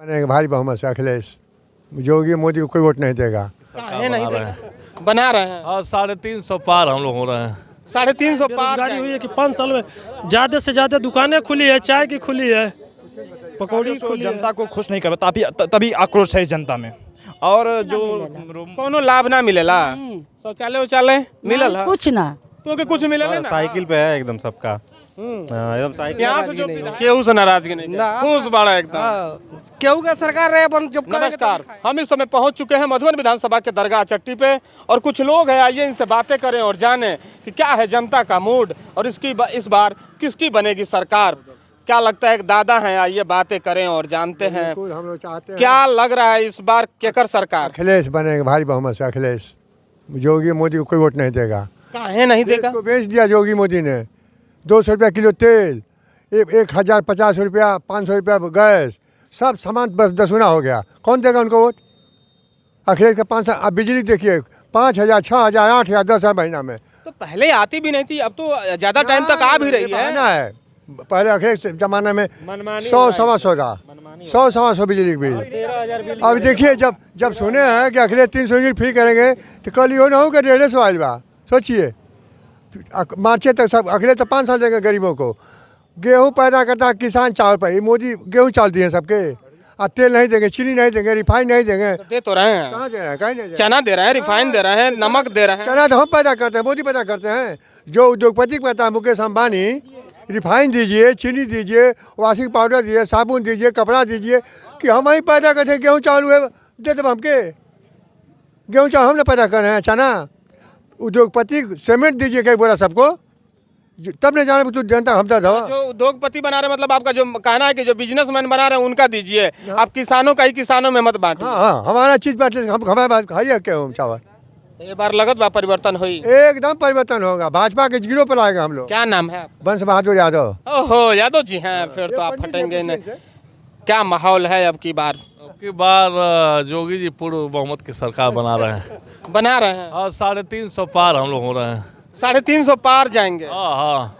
बनेगा भारी बहुमत से अखिलेश। योगी मोदी को कोई वोट नहीं देगा। काहे नहीं देगा? बना रहे हैं और 350 पार हम लोग हो रहे हैं। 350 पार बेरोजगारी हुई है कि 5 साल में ज़्यादा से ज़्यादा दुकानें खुली है, चाय की खुली है, पकौड़ी खुली है। जनता को खुश नहीं कर तभी आक्रोश है जनता में। और जो कोनो लाभ ना मिलेला, शौचालय उचालय मिलल है कुछ ना, क्योंकि कुछ मिलल है ना। साइकिल पे है एकदम सबका, एकदम साइकिल। यहाँ से जो केहू से नाराजगी नहीं, खुश बड़ा एकदम। केहू का सरकार रहे अपन जब नमस्कार, हम इस समय पहुंच चुके हैं मधुबन विधानसभा के दरगाह चट्टी पे और कुछ लोग हैं, आइए इनसे बातें करें और जानें कि क्या है जनता का मूड और इस बार किसकी बनेगी सरकार। क्या लगता है, एक दादा हैं, आइए बातें करें और जानते हैं हम लोग चाहते हैं क्या लग रहा है इस बार केकर सरकार। अखिलेश बनेगा भारी बहुमत से अखिलेश। योगी मोदी को कोई वोट नहीं देगा। काहे नहीं देगा? को बेच दिया योगी मोदी ने। 200 रुपया किलो तेल, 1050 रुपया, 500 रुपया गैस, सब सामान बस 10 गुना हो गया। कौन देगा उनको वोट? अखिलेश का 5 साल। अब बिजली देखिए 5000, 6000, 8000, 10,000 महीना में। तो पहले आती भी नहीं थी, अब तो ज्यादा टाइम तक आ भी रही है। पहले अखिलेश जमाने में 100 सवा 100 था, 100 सवा 100 बिजली की बिल। अब देखिए जब सुने हैं कि अखिलेश 300 यूनिट फ्री करेंगे तो कल ये ना हो कि 150 आयल बा। सोचिए मार्च तक सब अखिलेश तो 5 साल देंगे गरीबों को। गेहूँ पैदा करता है किसान, चावल पर मोदी गेहूँ चावल दिए सबके, और तेल नहीं देंगे, चीनी नहीं देंगे, रिफाइन नहीं देंगे। दे तो रहे हैं, कहाँ दे रहे हैं? कहीं नहीं। चना दे रहे हैं, रिफाइन दे रहे हैं, नमक दे रहे हैं। चना तो हम पैदा करते हैं, मोदी पैदा करते हैं। जो उद्योगपति को कहता है मुकेश अंबानी, रिफाइन दीजिए, चीनी दीजिए, वॉशिंग पाउडर दीजिए, साबुन दीजिए, कपड़ा दीजिए, कि हम ही पैदा करते हैं। गेहूँ चावल हुए दे दे हमके, गेहूँ चावल हमने पैदा कर रहे हैं। चना उद्योगपति सीमेंट दीजिए कई बोरा सबको, तब नहीं जाने तो जनता हमदा था। जो उद्योगपति बना रहे, मतलब आपका जो कहना है कि जो बिजनेसमैन बना रहे हैं उनका दीजिए, आप किसानों का ही किसानों में मत बांटिए। हाँ, हमारा चीज बांटे, हमारे बात खाइए गेहूँ चावल। ये बार लगत बा परिवर्तन हुई, एकदम परिवर्तन होगा। भाजपा के जीरो पर आएगा हम लोग। क्या नाम है आपका? वंश बहादुर यादव। ओहो, यादव जी हैं, फिर तो आप फटेंगे नहीं। क्या माहौल है अब की बार? अब की बार योगी जी पूर्ण बहुमत की सरकार बना रहे हैं और 350 पार हम लोग हो रहे हैं। 350 पार जाएंगे। हाँ,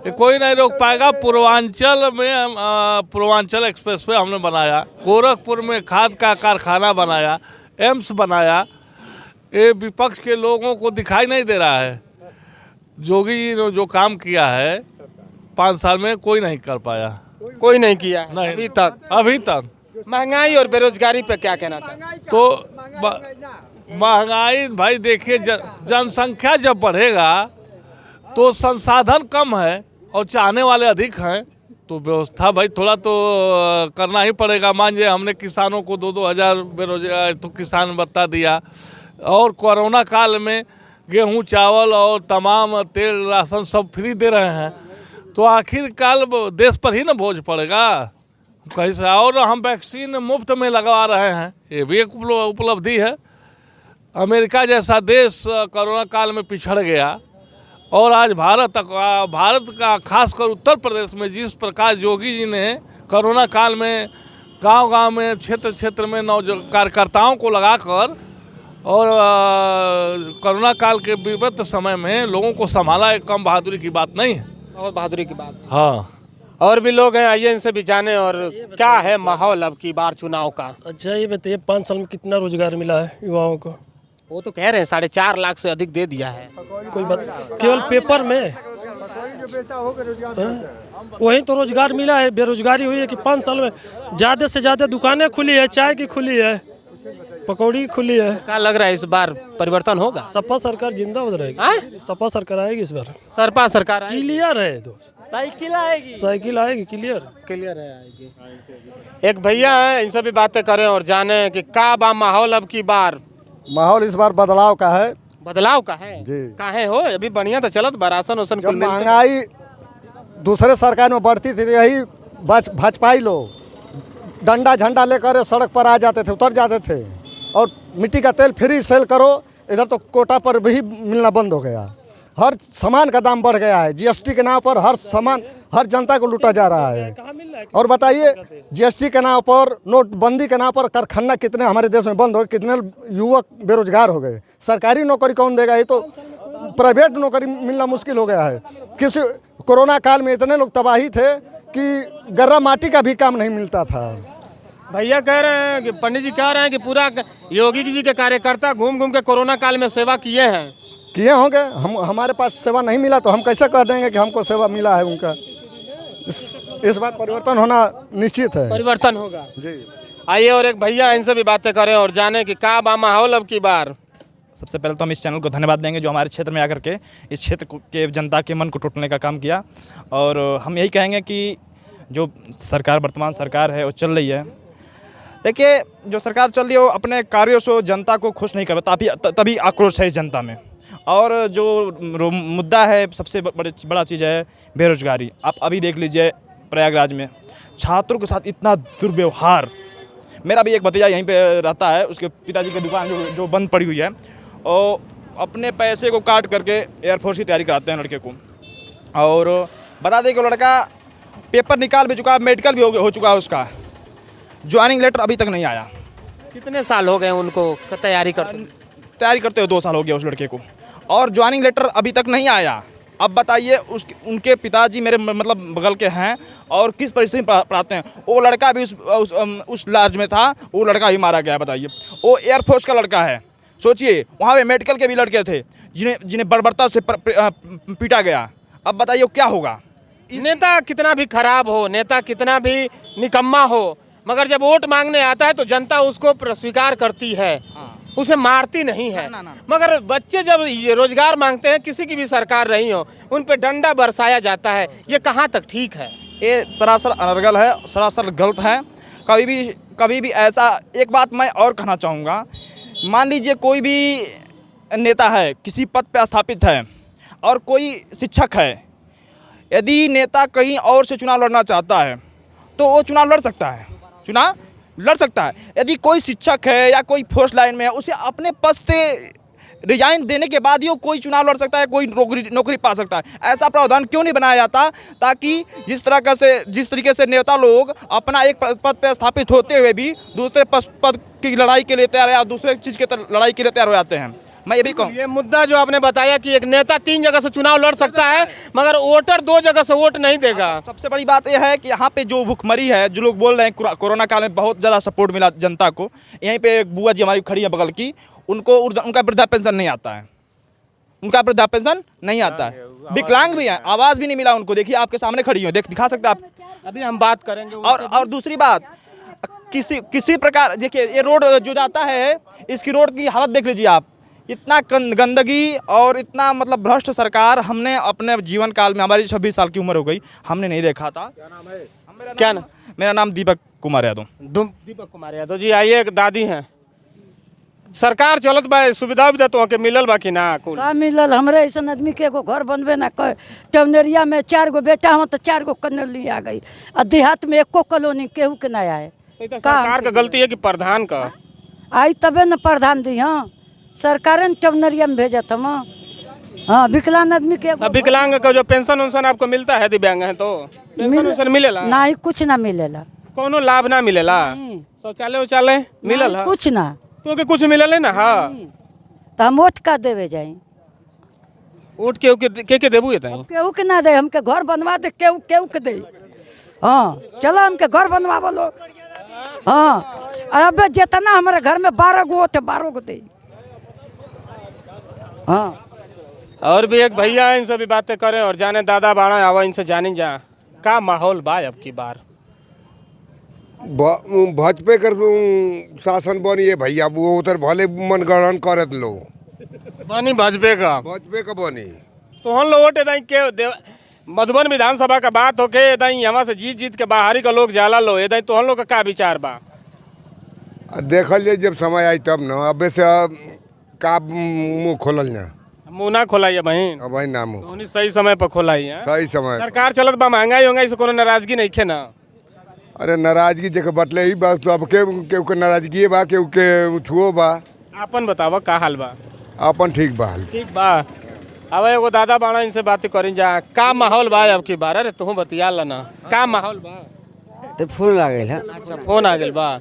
ये कोई नहीं रोक पाएगा। पूर्वांचल एक्सप्रेस वे हमने बनाया, गोरखपुर में खाद का कारखाना बनाया, एम्स बनाया। ये विपक्ष के लोगों को दिखाई नहीं दे रहा है। योगी जी ने जो काम किया है 5 साल में कोई नहीं कर पाया, कोई नहीं किया नहीं अभी तक। महंगाई और बेरोजगारी पे क्या कहना चाहते? तो महंगाई भाई देखिए, जनसंख्या जब बढ़ेगा तो संसाधन कम है और चाहने वाले अधिक हैं, तो व्यवस्था भाई थोड़ा तो करना ही पड़ेगा। मान लीजिए हमने किसानों को 2-2 हज़ार बेरोजगार तो किसान भत्ता दिया, और कोरोना काल में गेहूं चावल और तमाम तेल राशन सब फ्री दे रहे हैं, तो आखिरकार देश पर ही ना बोझ पड़ेगा कहीं से। और हम वैक्सीन मुफ्त में लगवा रहे हैं, ये भी एक उपलब्धि है। अमेरिका जैसा देश कोरोना काल में पिछड़ गया, और आज भारत का खासकर उत्तर प्रदेश में जिस प्रकार योगी जी ने कोरोना काल में गांव-गांव में, क्षेत्र में कार्यकर्ताओं को लगाकर और कोरोना काल के विपत्त समय में लोगों को संभाला, एक कम बहादुरी की बात नहीं है। बहुत बहादुरी की बात। हाँ, और भी लोग हैं, आइए इनसे भी जाने और क्या है माहौल अब की बार चुनाव का। अच्छा ये बताइए 5 साल में कितना रोजगार मिला है युवाओं को? वो तो कह रहे हैं 4.5 लाख से अधिक दे दिया है। कोई बात, केवल पेपर में वही तो रोजगार मिला है। बेरोजगारी हुई है कि 5 साल में ज़्यादा से ज़्यादा दुकानें खुली है, चाय की खुली है, पकौड़ी खुली है। क्या लग रहा है इस बार परिवर्तन होगा? सपा सरकार जिंदाबाद रहेगी। सपा सरकार आएगी इस बार। सरपा सरकार क्लियर है, तो साइकिल आएगी, क्लियर है आएगी। एक भैया है, इनसे भी बातें करें और जाने कि क्या बा माहौल अब की बार। माहौल इस बार बदलाव का है। बदलाव का है जी। काहे हो? अभी बढ़िया तो चलत बा, राशन वासन जब महंगाई दूसरे सरकार में बढ़ती थी, यही भाजपाई लोग डंडा झंडा लेकर सड़क पर आ जाते थे, उतर जाते थे, और मिट्टी का तेल फ्री सेल करो। इधर तो कोटा पर भी मिलना बंद हो गया। हर सामान का दाम बढ़ गया है। जीएसटी के नाम पर हर सामान, हर जनता को लूटा जा रहा है। और बताइए, जीएसटी के नाम पर, नोटबंदी के नाम पर कारखाना कितने हमारे देश में बंद हो गए, कितने युवक बेरोजगार हो गए। सरकारी नौकरी कौन देगा? ये तो प्राइवेट नौकरी मिलना मुश्किल हो गया है। किसी कोरोना काल में इतने लोग तबाही थे कि गर्रा माटी का भी काम नहीं मिलता था। भैया कह रहे हैं कि पंडित जी कह रहे हैं कि पूरा योगी जी के कार्यकर्ता घूम घूम के कोरोना काल में सेवा किए हैं। किए होंगे, हम हमारे पास सेवा नहीं मिला तो हम कैसे कह देंगे कि हमको सेवा मिला है उनका। इस बार परिवर्तन होना निश्चित है। परिवर्तन होगा जी। आइए और एक भैया इनसे भी बातें करें और जाने कि क्या बा माहौल अब की बार। सबसे पहले तो हम इस चैनल को धन्यवाद देंगे जो हमारे क्षेत्र में आकर के इस क्षेत्र के जनता के मन को टूटने का काम किया। और हम यही कहेंगे कि जो सरकार वर्तमान सरकार है वो चल रही है, देखिए जो सरकार चल रही है वो अपने कार्यों से जनता को खुश नहीं कर पाता, तभी आक्रोश है इस जनता में। और जो मुद्दा है सबसे बड़ा चीज़ है बेरोजगारी। आप अभी देख लीजिए प्रयागराज में छात्रों के साथ इतना दुर्व्यवहार। मेरा भी एक भतीजा यहीं पे रहता है, उसके पिताजी की दुकान जो बंद पड़ी हुई है, और अपने पैसे को काट करके एयरफोर्स की तैयारी कराते हैं लड़के को। और बता दें कि लड़का पेपर निकाल भी चुका, मेडिकल भी हो चुका है उसका, ज्वाइनिंग लेटर अभी तक नहीं आया। कितने साल हो गए उनको तैयारी करते हुए 2 साल हो गया उस लड़के को, और ज्वाइनिंग लेटर अभी तक नहीं आया। अब बताइए उनके पिताजी मेरे मतलब बगल के हैं और किस परिस्थिति में पढ़ाते हैं। वो लड़का भी उस लार्ज में था, वो लड़का भी मारा गया। बताइए वो एयरफोर्स का लड़का है। सोचिए वहाँ पे मेडिकल के भी लड़के थे जिन्हें बर्बरता से पीटा गया। अब बताइए क्या होगा। नेता कितना भी खराब हो, नेता कितना भी निकम्मा हो, मगर जब वोट मांगने आता है तो जनता उसको स्वीकार करती है, उसे मारती नहीं है। मगर बच्चे जब रोजगार मांगते हैं, किसी की भी सरकार रही हो, उन पे डंडा बरसाया जाता है। ये कहाँ तक ठीक है? ये सरासर अनर्गल है, सरासर गलत है। कभी भी ऐसा। एक बात मैं और कहना चाहूँगा, मान लीजिए कोई भी नेता है, किसी पद पे स्थापित है और कोई शिक्षक है, यदि नेता कहीं और से चुनाव लड़ना चाहता है तो वो चुनाव लड़ सकता है। यदि कोई शिक्षक है या कोई फोर्स लाइन में है, उसे अपने पद से रिजाइन देने के बाद ही वो कोई चुनाव लड़ सकता है, कोई नौकरी पा सकता है। ऐसा प्रावधान क्यों नहीं बनाया जाता, ताकि जिस तरीके से नेता लोग अपना एक पद पर स्थापित होते हुए भी दूसरे पद की लड़ाई के लिए तैयार या दूसरे चीज़ के लड़ाई के लिए तैयार हो जाते हैं। मैं ये भी कहूँ, ये मुद्दा जो आपने बताया कि एक नेता 3 जगह से चुनाव लड़ सकता है मगर वोटर 2 जगह से वोट नहीं देगा। सबसे बड़ी बात यह है कि यहाँ पे जो भुखमरी है, जो लोग बोल रहे हैं कोरोना काल में बहुत ज़्यादा सपोर्ट मिला जनता को। यहीं पे एक बुआ जी हमारी खड़ी है बगल की, उनका वृद्धा पेंशन नहीं आता है। विकलांग भी है, आवाज़ भी नहीं मिला उनको। देखिए आपके सामने खड़ी हो, दिखा सकते आप। अभी हम बात करेंगे। और दूसरी बात, किसी प्रकार देखिए ये रोड जो जाता है, इसकी रोड की हालत देख लीजिए आप। इतना गंदगी और इतना मतलब भ्रष्ट सरकार हमने अपने जीवन काल में, हमारी 26 साल की उम्र हो गई, हमने नहीं देखा था। क्या नाम है? मेरा नाम दीपक कुमार यादव। दीपक कुमार यादव जी। आइए, एक दादी हैं। सरकार चलत बा, सुविधा तो के मिलल बा कि ना? का मिलल? हमरे ऐसा आदमी के एगो घर बनबे ना कर। टवनेरिया में 4 गो बेटा हो तो 4 गो कॉलोनी आ गई, और देहात में 1 कॉलोनी केहू के ना आए। तो सरकार का गलती है कि प्रधान का? आई तबे न प्रधान दी। हाँ, सरकार ने टवनेरिया में भेजत हम। हाँ, विकलांग आदमी के विकलांग का जो पेंशन उनसन आपको मिलता है, दिव्यांग है तो पेंशन मिलेला? नहीं, कुछ ना मिलेला, कोनो लाभ ना मिलेला। शौचालय मिलेला? कुछ ना, क्योंकि कुछ मिलल है ना। हाँ, तो हम वोट का देवे जाए? वोट के देबू? केहू के ना दे, हमके घर बनवा दे, केहू के दे। हाँ, चलो हमके घर बनवा लो। हाँ, अब जितना हमारे घर में 12 गो वोट है, 12 गो दे। हाँ, और भी एक भैया है, इनसे भी बातें करें और जाने दादा बाड़ा आवा, इनसे जानी जा का माहौल बा अब की बार। भाजपा कर शासन बनी भैया, वो उधर भले मनगणन करत लोग बनी भाजपा का बनी तो हम लोग वोट दाई के मधुबन विधानसभा का बात हो के दाई यहाँ से जीत के बाहरी का लोग जाला लो दाई, तो हम लोग का क्या विचार बा? देखल जाए जब समय आई तब न। अब से का मुँह खोलल ना, मुँह ना खोलाई बहन। भाई ना मुँह सही समय पर खोलाई है। सही समय सरकार चलत बा, महंगाई होंगे, इससे कोनो नाराजगी नहीं खे ना? अरे नाराजगी जगह बटले ही बा, तो अब के नाराजगी बा, के छुओ बा। आपन बतावा का हाल बा? अपन ठीक बा। ठीक बा। अब एगो दादा बाड़ा, इनसे बातें करें जा का माहौल बा अब की बार? अरे तू बतिया ना का माहौल बा? तो फोन आ गया। अच्छा, फोन आ गया बा।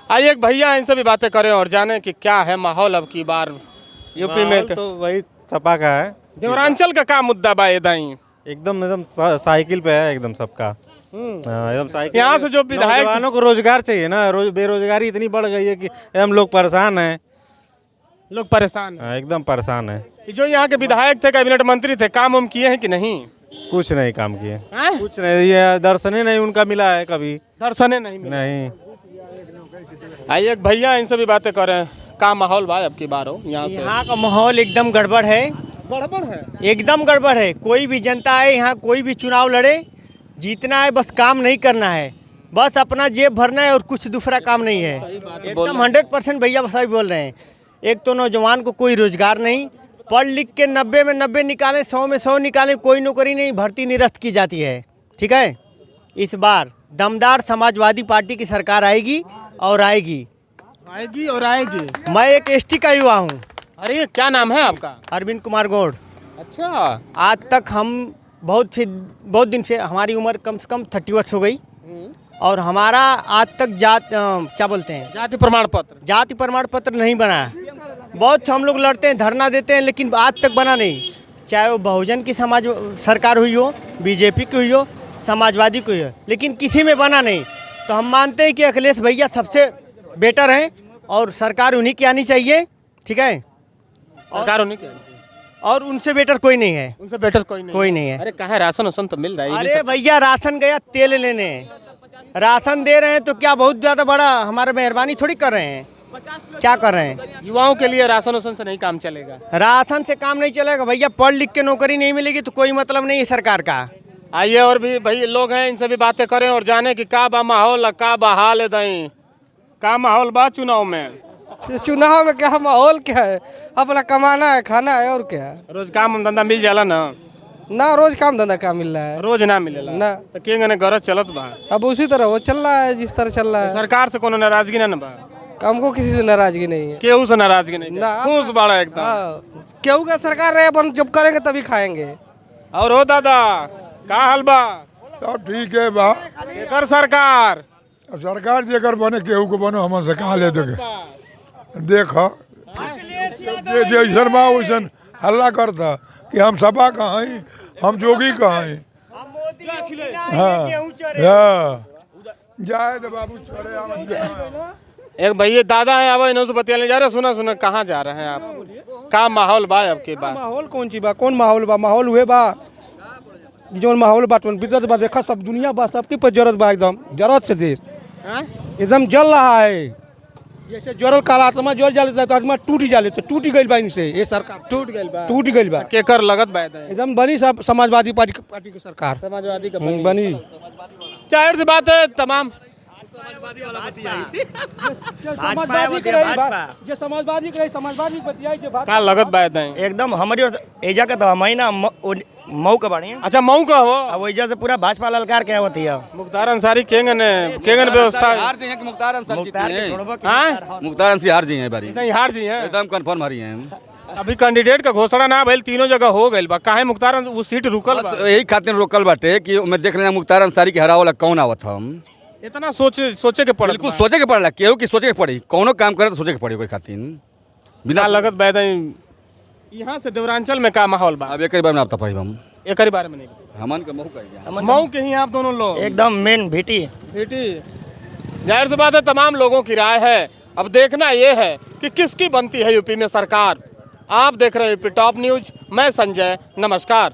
आइए एक भैया, इनसे भी बातें करें और जाने कि क्या है माहौल अब की बार यूपी में। तो वही सपा का है। देवरांचल का मुद्दा बा? दाई एकदम साइकिल पे है एकदम सबका। एकदम साइकिल। यहाँ से जो विधायक नौजवानों को रोजगार चाहिए ना, बेरोजगारी इतनी बढ़ गई है कि हम लोग परेशान हैं। लोग परेशान हैं। एकदम परेशान है। जो यहाँ के विधायक थे, कैबिनेट मंत्री थे, काम हम किए हैं कि नहीं? कुछ नहीं काम किए, हैं? कुछ नहीं, ये दर्शन ही नहीं उनका मिला है कभी। दर्शने नहीं मिले। नहीं। आइए एक भैया, इनसे भी बातें करें। का माहौल भाई अब की बार हो यहाँ से? यहाँ का माहौल एकदम गड़बड़ है, गड़बड़ है, एकदम गड़बड़ है। कोई भी जनता है यहाँ, कोई भी चुनाव लड़े, जीतना है, बस काम नहीं करना है, बस अपना जेब भरना है और कुछ दूसरा काम नहीं है। एकदम 100% भैया सही बोल रहे हैं। एक तो नौजवान को कोई रोजगार नहीं, पढ़ लिख के 90 में 90 निकालें, 100 में 100 निकालें, कोई नौकरी नहीं, भर्ती निरस्त की जाती है। ठीक है, इस बार दमदार समाजवादी पार्टी की सरकार आएगी और आएगी और आएगी। मैं एक ST का युवा हूँ। अरे क्या नाम है आपका? अरविंद कुमार गौड़। अच्छा। आज तक हम बहुत दिन से, हमारी उम्र कम से कम 30 वर्ष हो गई और हमारा आज तक क्या बोलते हैं, जाति प्रमाण पत्र नहीं बना है। बहुत हम लोग लड़ते हैं, धरना देते हैं, लेकिन आज तक बना नहीं। चाहे वो बहुजन की समाज सरकार हुई हो, BJP की हुई हो, समाजवादी की हुई हो, लेकिन किसी में बना नहीं। तो हम मानते हैं कि अखिलेश भैया सबसे बेटर हैं और सरकार उन्हीं की आनी चाहिए। ठीक है, सरकार उन्हीं की, और उनसे बेटर कोई नहीं है। उनसे बेटर कोई नहीं है। अरे कहाँ राशन वासन तो मिल रहा है? अरे भैया राशन गया तेल लेने, राशन दे रहे हैं तो क्या बहुत ज़्यादा बड़ा हमारे मेहरबानी थोड़ी कर रहे हैं? क्या कर रहे हैं? युवाओं के लिए राशन वासन से नहीं काम चलेगा। राशन से काम नहीं चलेगा भैया, पढ़ लिख के नौकरी नहीं मिलेगी तो कोई मतलब नहीं है सरकार का। आइए और भी भाई लोग हैं, इनसे भी बातें करें और जाने कि का बा माहौल, का बा हाल है दई, का माहौल बा चुनाव में? चुनाव में क्या माहौल क्या है, अपना कमाना है, खाना है, और क्या। रोज काम धंधा मिल जाला ना? ना रोज काम धंधा क्या मिल रहा है, रोज ना मिलेला ना। तो के गने गरज चलत बा? अब उसी तरह वो चल रहा है जिस तरह चल रहा है। सरकार से कोनो नाराजगी ना बा? हमको किसी से नाराजगी नहीं है, केहू से नाराजगी नहीं ना। खुश बड़ा एकदम। केहू का सरकार रहे, अपन जब करेंगे तभी खाएंगे। और हो दादा का हाल बा? सब ठीक है बा। एकर सरकार जेकर बने केहू को बनो, हमन से कहा ले देखो जैसन बा वैसन हल्ला करता कि हम सपा कहाँ हैं, हम जोगी कहाँ हैं। हाँ जाए तो बाबू चले। एक भैया दादा है, अब इन्हों से बतियाने जा रहे। सुना कहाँ जा रहे हैं आप? का माहौल बा अब के बाद? माहौल कौन सी बा, कौन माहौल बा? माहौल हुए बा जो माहौल बा बिजत बा, देखा सब दुनिया बा, सबके पर जरूरत बा, एकदम जरूरत से देश एकदम जल रहा है। जैसे जोरल काला आत्मा जोर जाले तो आत्मा टूट जाले, तो टूट गई बा इनसे। ये सरकार टूट गई बा। केकर लगत बा एकदम बनी सब समाजवादी पार्टी की सरकार, समाजवादी का बनी। जाहिर सी बात है, तमाम का लगत बा एकदम हमारी एजा का तो महीना मऊ का बाड़ी। अच्छा मऊ का हो? अब वजह से पूरा भाजपा ललकार क्या होती है। मुख्तार अंसारी केंगन व्यवस्था मुख्तार अंसारी हार जी हैं बारी, नहीं हार जी हैं एकदम कंफर्म हारी हैं। अभी कैंडिडेट का घोषणा ना भइल, तीनों जगह हो गइल बा। काहे मुख्तार वो सीट रुकल बा? यही खातिर रोकल बाटे कि मैं देख लेना मुख्तार अंसारी के हरावला कौन आवत हम। इतना सोचे के पड़ल, बिल्कुल सोचे के पड़ला, केहू की सोचे के पड़ी, कोनो काम करे तो सोचे के पड़ी कोई खातिर। बिना लगत बैद यहाँ से देवरांचल में का माहौल बा? अब एक बार में आप तपाई हम एक बारे में नहीं हमन के मऊ का मऊ के ही आप दोनों लोग एकदम मेन भेटी। जाहिर सी बात है, तमाम लोगों की राय है। अब देखना ये है कि किसकी बनती है यूपी में सरकार। आप देख रहे हैं यूपी टॉप न्यूज, मैं संजय, नमस्कार।